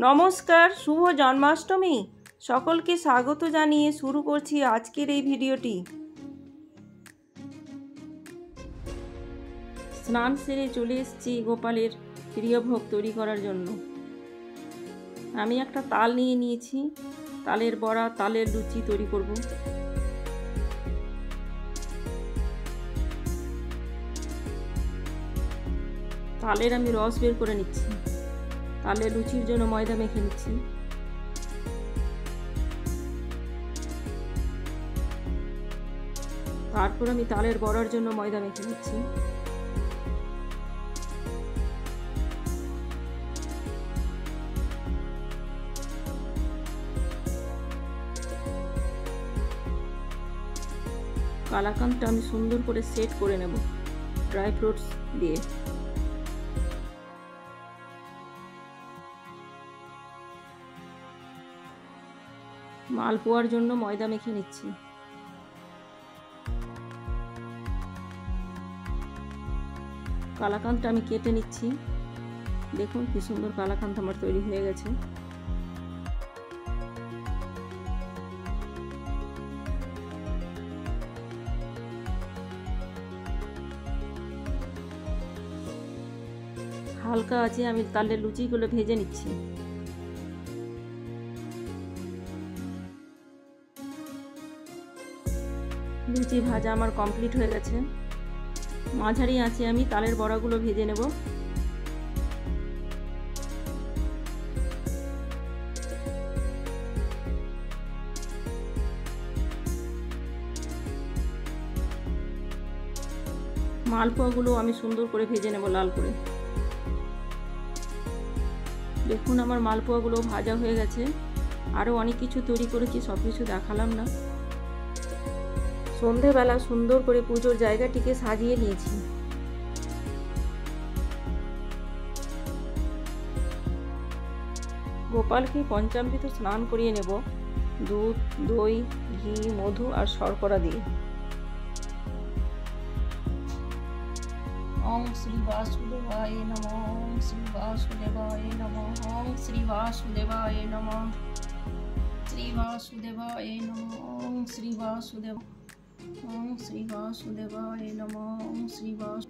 নমস্কার, শুভ জন্মাষ্টমী। সকলকে স্বাগত জানিয়ে শুরু করছি আজকের এই ভিডিওটি। স্নান সেরে চলে এসেছি গোপালের প্রিয় ভোগ তৈরি করার জন্য। আমি একটা তাল নিয়ে নিয়েছি, তালের বড়া, তালের লুচি তৈরি করব। তালের আমি রস বের করে নিচ্ছি। তালের লুচির জন্য ময়দা মেখে নিচ্ছি। তারপর আমি তালের বড়ার জন্য ময়দা মেখে নিচ্ছি। কালাকাঁদটা আমি সুন্দর করে সেট করে নেব ড্রাই ফ্রুটস দিয়ে। মালপোয়ার জন্য ময়দা মেখে নিচ্ছি। কালাকাঁদটা আমি কেটে নিচ্ছি। দেখুন কি সুন্দর কালাকাঁদ আমার তৈরি হয়ে গেছে। হালকা আছে আমি তালের লুচিগুলো ভেজে নিচ্ছি। লুচি ভাজা আমার কমপ্লিট হয়ে গেছে। মাঝারি আঁচে আমি তালের বড়াগুলো ভেজে নেব। মালপোয়াগুলো আমি সুন্দর করে ভেজে নেব লাল করে। দেখুন আমার মালপোয়াগুলো ভাজা হয়ে গেছে। আরও অনেক কিছু তৈরি করেছি, সব কিছু দেখালাম না। সন্ধেবেলা সুন্দর করে পুজোর জায়গাটিকে সাজিয়ে নিয়েছি। গোপালকে পঞ্চামৃত স্নান করিয়ে নেব দুধ, দই, ঘি, মধু আর শর্করা দিয়ে। ওম শ্রী বাসুদেবায় নমঃ, ওম শ্রী বাসুদেবায় নমঃ, ওম শ্রী বাসুদেবায় নমঃ, শ্রী বাসুদেবায় নমঃ, ওম শ্রী বাসুদেব, ওম শ্রী বাসুদেবায় নমঃ, ওম শ্রী বাস।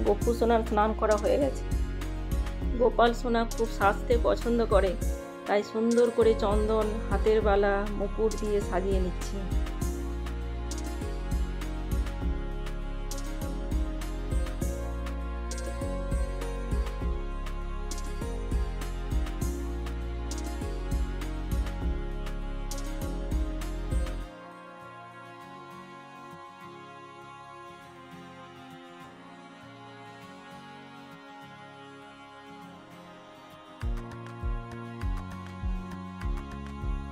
গোপু সোনার স্নান করা হয়ে গেছে। গোপাল সোনা খুব সাজতে পছন্দ করে, তাই সুন্দর করে চন্দন, হাতের বালা, মুকুট দিয়ে সাজিয়ে নিচ্ছে।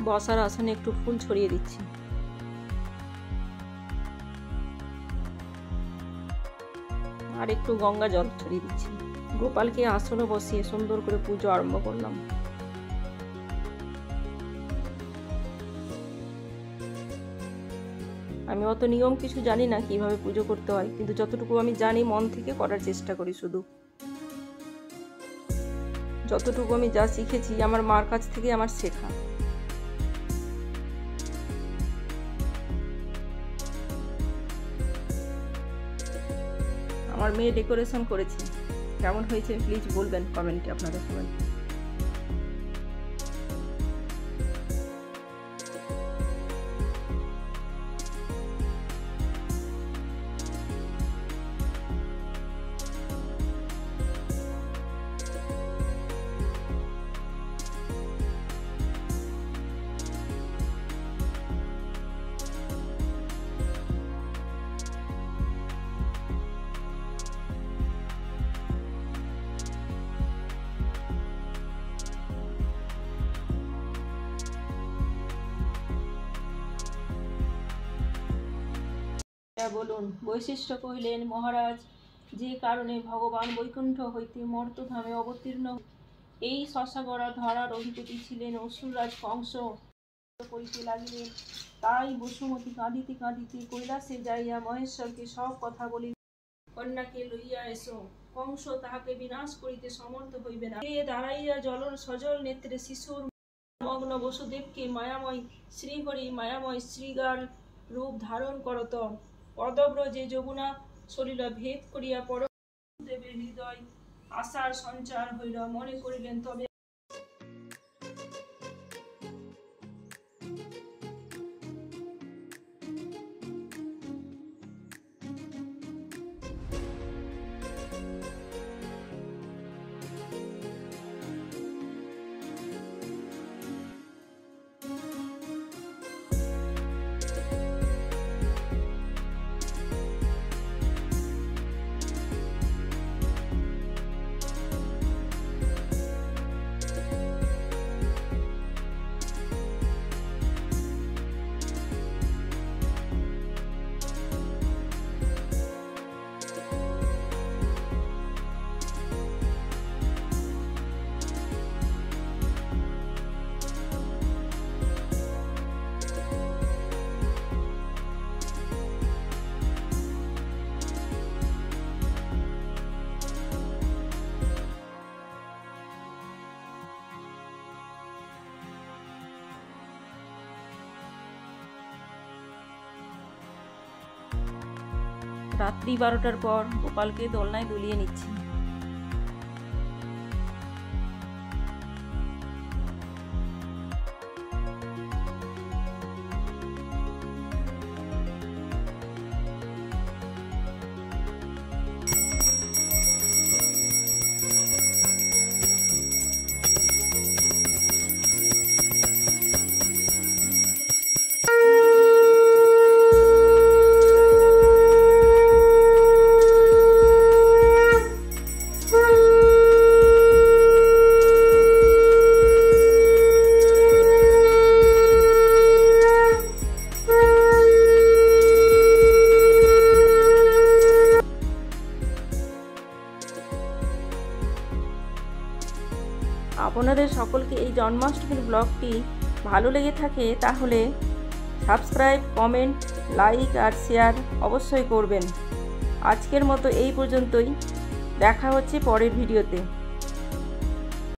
বসার আসনে একটু ফুল ছড়িয়ে দিচ্ছি। আর একটু গঙ্গা জল ছড়িয়ে দিচ্ছি। গোপালকে আসনে বসিয়ে সুন্দর করে পুজো আরম্ভ করলাম। আমি অত নিয়ম কিছু জানি না কিভাবে পুজো করতে হয়, কিন্তু যতটুকু আমি জানি মন থেকে করার চেষ্টা করি। শুধু যতটুকু আমি যা শিখেছি আমার মার কাছ থেকে আমার শেখা। আমার মেয়ে ডেকোরেশন করেছে, কেমন হয়েছে প্লিজ বলবেন কমেন্টে আপনারা সবাই। বলুন। বৈশিষ্ট্য কহিলেন, মহারাজ, যে কারণে ভগবান বৈকুণ্ঠ হইতে মর্তধামে অবতীর্ণ এই শশাবরা ধরার অধিপতি ছিলেন অসুররাজ কংস করিতে লাগিলেন, তাই বসুমতী কাঁদিতে কাঁদিতে কৈলাসে যাইয়া মহেশ্বরকে সব কথা বলিল। কন্যাকে লইয়া এসো, কংস তাহাকে বিনাশ করিতে সমর্থ হইবে না। দাঁড়াইয়া জলর সজল নেত্রে শিশুর মগ্ন বসুদেবকে মায়াময় শ্রীহরি মায়াময় শ্রীগার রূপ ধারণ করত। পদব্রজে যমুনা সলিল ভেদ করিয়া পর দেবের হৃদয় আশার সঞ্চার হইল। মনে করিলেন তবে রাত্রি 12টার পর গোপালকে দোলনায় দুলিয়ে নিচ্ছি। আপনাদের সকলকে এই জন্মাষ্টমীর ব্লগটি ভালো লেগে থাকে তাহলে সাবস্ক্রাইব, কমেন্ট, লাইক আর শেয়ার অবশ্যই করবেন। আজকের মতো এই পর্যন্তই, দেখা হচ্ছে পরের ভিডিওতে।